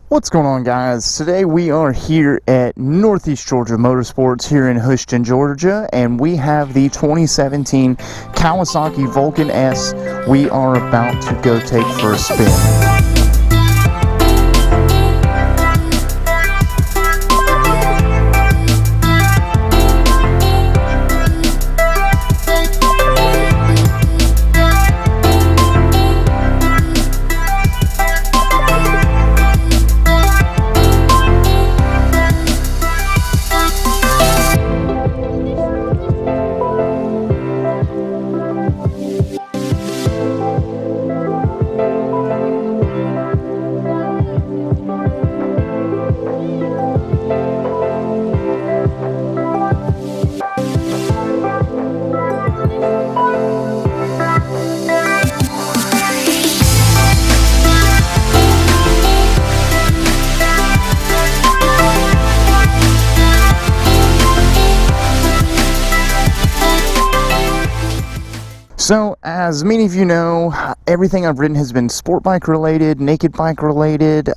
What's going on, guys? Today we are here at Northeast Georgia Motorsports here in Houston, Georgia, and we have the 2017 Kawasaki Vulcan S we are about to go take for a spin. So, as many of you know, everything I've ridden has been sport bike related, naked bike related,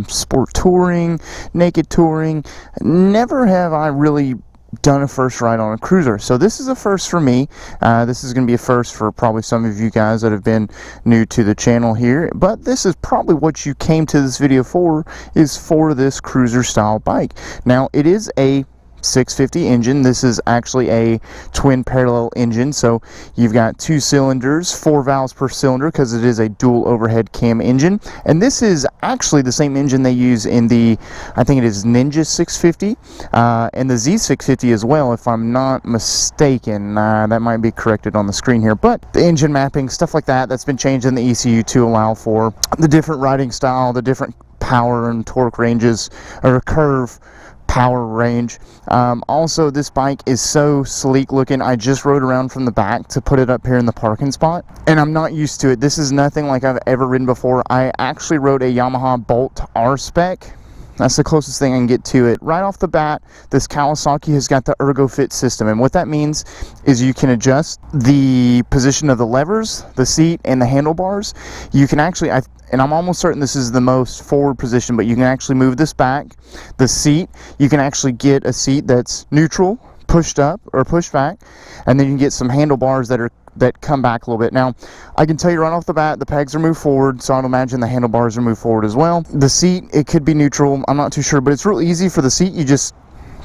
sport touring, naked touring. Never have I really done a first ride on a cruiser. So this is a first for me. This is going to be a first for probably some of you guys that have been new to the channel here. But this is probably what you came to this video for, is for this cruiser style bike. Now, it is a 650 engine. This is actually a twin parallel engine, so you've got 2 cylinders, 4 valves per cylinder, because it is a dual overhead cam engine. And this is actually the same engine they use in the, I think it is Ninja 650 and the Z650 as well, if I'm not mistaken. That might be corrected on the screen here, but the engine mapping, stuff like that, that's been changed in the ECU to allow for the different riding style, the different power and torque ranges, or curve power range. Also, this bike is so sleek looking. I just rode around from the back to put it up here in the parking spot, and I'm not used to it. This is nothing like I've ever ridden before. I actually rode a Yamaha Bolt R spec. That's the closest thing I can get to it. Right off the bat, this Kawasaki has got the Ergo Fit System, and what that means is you can adjust the position of the levers, the seat, and the handlebars. You can actually, and I'm almost certain this is the most forward position, but you can actually move this back. The seat, you can actually get a seat that's neutral, pushed up or pushed back, and then you can get some handlebars that come back a little bit. Now, I can tell you right off the bat, the pegs are moved forward, so I'd imagine the handlebars are moved forward as well. The seat, it could be neutral, I'm not too sure, but it's real easy for the seat. You just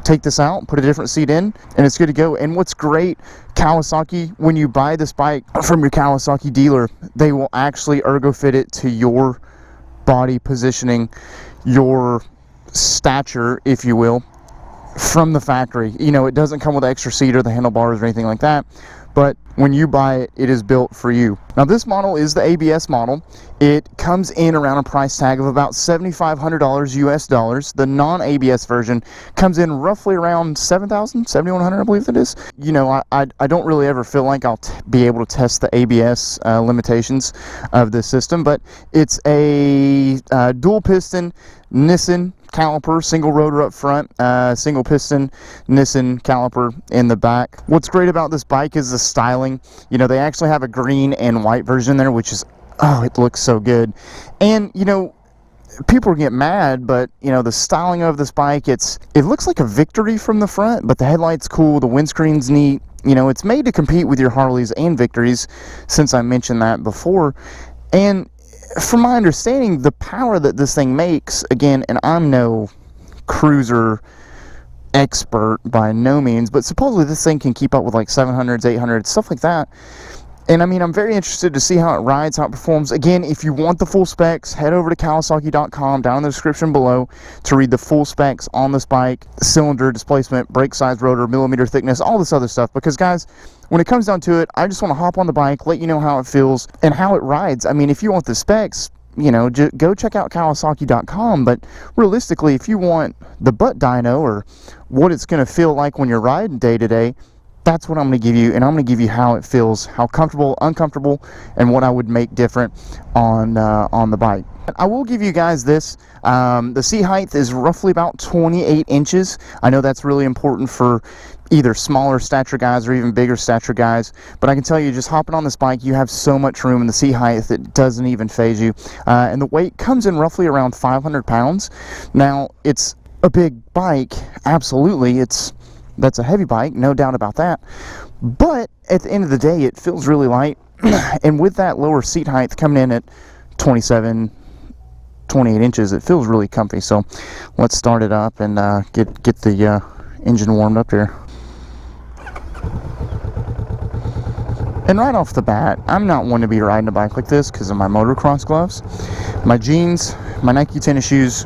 take this out, put a different seat in, and it's good to go. And what's great, Kawasaki, when you buy this bike from your Kawasaki dealer, they will actually ergo fit it to your body positioning, your stature, if you will, from the factory. You know, it doesn't come with an extra seat or the handlebars or anything like that, but when you buy it, it is built for you. Now, this model is the ABS model. It comes in around a price tag of about $7,500 US dollars. The non-ABS version comes in roughly around $7,000, $7,100, I believe it is. You know, I don't really ever feel like I'll be able to test the ABS limitations of this system, but it's a dual piston Nissan caliper, single rotor up front, single piston Nissan caliper in the back. What's great about this bike is the styling. You know, they actually have a green and white version there, which is, oh, it looks so good. And, you know, people get mad, but, you know, the styling of this bike, it looks like a Victory from the front, but the headlight's cool, the windscreen's neat. You know, it's made to compete with your Harleys and Victories, since I mentioned that before. And from my understanding, the power that this thing makes, again, and I'm no cruiser expert by no means, but supposedly this thing can keep up with like 700s, 800s, stuff like that. And I mean, I'm very interested to see how it rides, how it performs. Again, if you want the full specs, head over to Kawasaki.com down in the description below to read the full specs on this bike: cylinder, displacement, brake size, rotor, millimeter thickness, all this other stuff. Because, guys, when it comes down to it, I just want to hop on the bike, let you know how it feels and how it rides. I mean, if you want the specs, you know, go check out Kawasaki.com. But realistically, if you want the butt dyno, or what it's going to feel like when you're riding day to day, that's what I'm going to give you, and I'm going to give you how it feels, how comfortable, uncomfortable, and what I would make different on the bike. I will give you guys this. The seat height is roughly about 28 inches. I know that's really important for either smaller stature guys or even bigger stature guys, but I can tell you, just hopping on this bike, you have so much room in the seat height that doesn't even phase you. And the weight comes in roughly around 500 pounds. Now, it's a big bike, absolutely. That's a heavy bike, no doubt about that. But at the end of the day, it feels really light. And with that lower seat height coming in at 28 inches, it feels really comfy. So let's start it up and get the engine warmed up here. And right off the bat, I'm not one to be riding a bike like this because of my motocross gloves, my jeans, my Nike tennis shoes.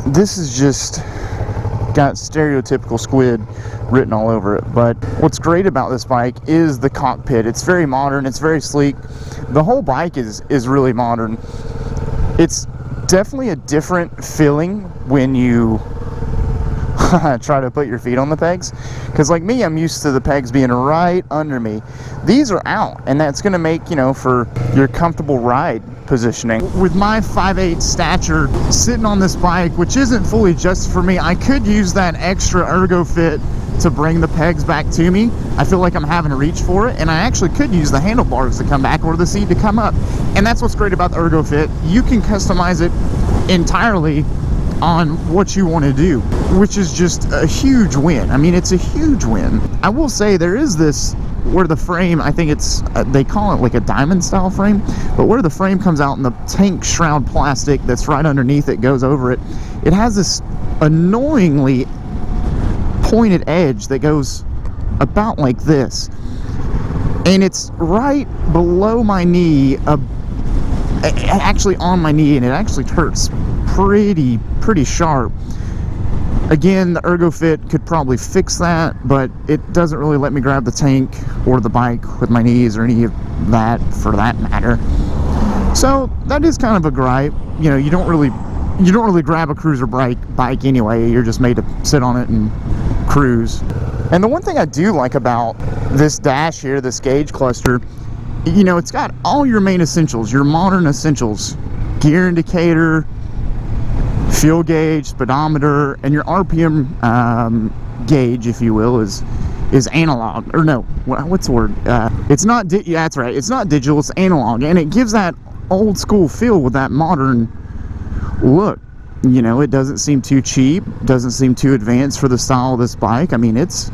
This is just got stereotypical squid written all over it. But what's great about this bike is the cockpit. It's very modern, it's very sleek. The whole bike is really modern. It's definitely a different feeling when you try to put your feet on the pegs, because like me, I'm used to the pegs being right under me. These are out, and that's going to make, you know, for your comfortable ride positioning. With my 5'8" stature, sitting on this bike, which isn't fully just for me, I could use that extra Ergo Fit to bring the pegs back to me. I feel like I'm having to reach for it, and I actually could use the handlebars to come back or the seat to come up. And that's what's great about the Ergo Fit. You can customize it entirely on what you want to do, which is just a huge win. I mean, it's a huge win. I will say there is this where the frame, I think it's they call it like a diamond style frame, but where the frame comes out and the tank shroud plastic that's right underneath it goes over it, it has this annoyingly pointed edge that goes about like this, and it's right below my knee, actually on my knee, and it actually hurts pretty sharp. Again, the Ergo Fit could probably fix that, but it doesn't really let me grab the tank or the bike with my knees or any of that for that matter. So that is kind of a gripe. You know, you don't really grab a cruiser bike anyway. You're just made to sit on it and cruise. And the one thing I do like about this dash here, this gauge cluster, you know, it's got all your main essentials, your modern essentials: gear indicator, fuel gauge, speedometer, and your RPM gauge, if you will, is analog. Or no, what's the word? It's not. Yeah, that's right. It's not digital. It's analog, and it gives that old school feel with that modern look. You know, it doesn't seem too cheap. Doesn't seem too advanced for the style of this bike. I mean, it's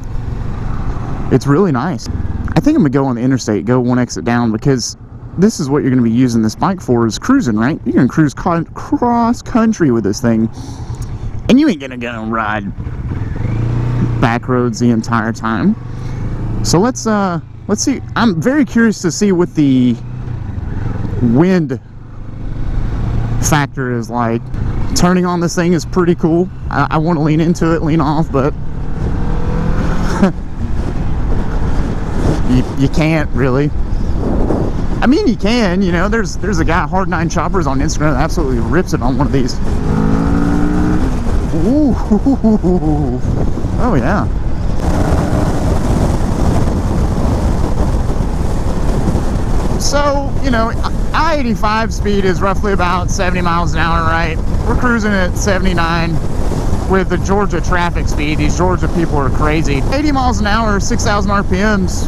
really nice. I think I'm gonna go on the interstate, go one exit down, because this is what you're going to be using this bike for, is cruising, right? You're going to cruise cross country with this thing, and you ain't going to go ride back roads the entire time. So let's see. I'm very curious to see what the wind factor is like. Turning on this thing is pretty cool. I want to lean into it, lean off, but you can't really. I mean, you can, you know, there's a guy, Hard9 Choppers on Instagram, that absolutely rips it on one of these. Ooh, oh yeah. So, you know, I-85 speed is roughly about 70 miles an hour, right? We're cruising at 79 with the Georgia traffic speed. These Georgia people are crazy. 80 miles an hour, 6,000 RPMs.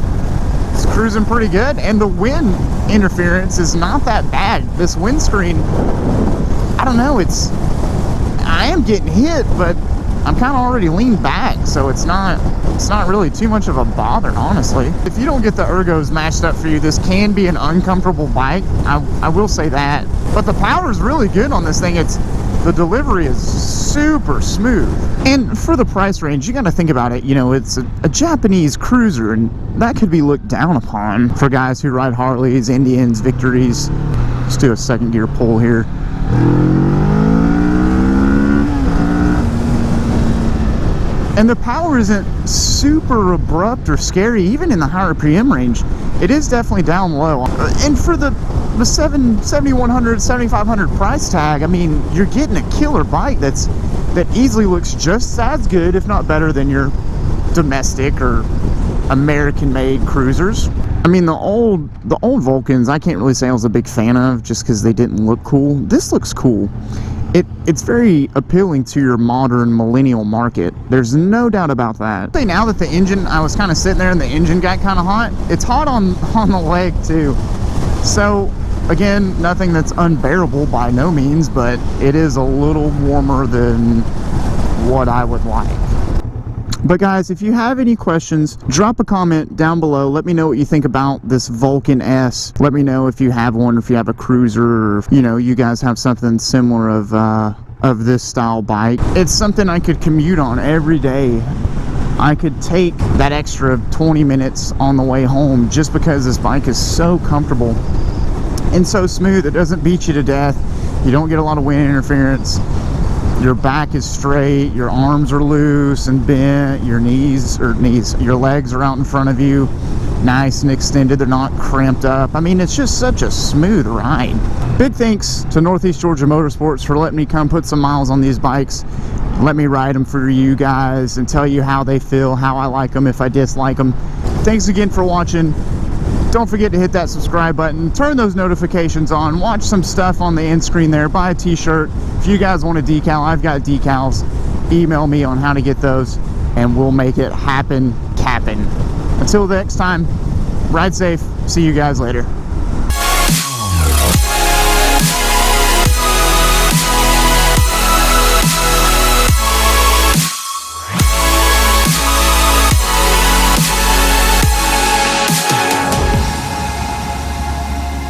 It's cruising pretty good, and the wind interference is not that bad. This windscreen, I don't know, I am getting hit, but I'm kind of already leaned back, so it's not really too much of a bother, honestly. If you don't get the ergos matched up for you, this can be an uncomfortable bike. I will say that, but the power is really good on this thing. The delivery is super smooth. And for the price range, you got to think about it. You know, it's a Japanese cruiser, and that could be looked down upon for guys who ride Harleys, Indians, Victories. Let's do a second gear pull here. And the power isn't super abrupt or scary, even in the higher RPM range. It is definitely down low. And for the 7,100, 7,500 price tag, I mean, you're getting a killer bike that easily looks just as good, if not better, than your domestic or American-made cruisers. I mean, the old Vulcans, I can't really say I was a big fan of just because they didn't look cool. This looks cool. It's very appealing to your modern millennial market. There's no doubt about that. Now that the engine, I was kind of sitting there and the engine got kind of hot. It's hot on the leg too. So again, nothing that's unbearable by no means, but it is a little warmer than what I would like. But guys, if you have any questions, drop a comment down below. Let me know what you think about this Vulcan S. Let me know if you have one, or if you have a cruiser, or you know, you guys have something similar of this style bike. It's something I could commute on every day. I could take that extra 20 minutes on the way home just because this bike is so comfortable and so smooth. It doesn't beat you to death. You don't get a lot of wind interference. Your back is straight, your arms are loose and bent, your your legs are out in front of you, nice and extended, they're not cramped up. I mean, it's just such a smooth ride. Big thanks to Northeast Georgia Motorsports for letting me come put some miles on these bikes. Let me ride them for you guys and tell you how they feel, how I like them, if I dislike them. Thanks again for watching. Don't forget to hit that subscribe button, turn those notifications on, watch some stuff on the end screen there, buy a t-shirt. If you guys want a decal, I've got decals. Email me on how to get those and we'll make it happen, cappin'. Until next time, ride safe. See you guys later.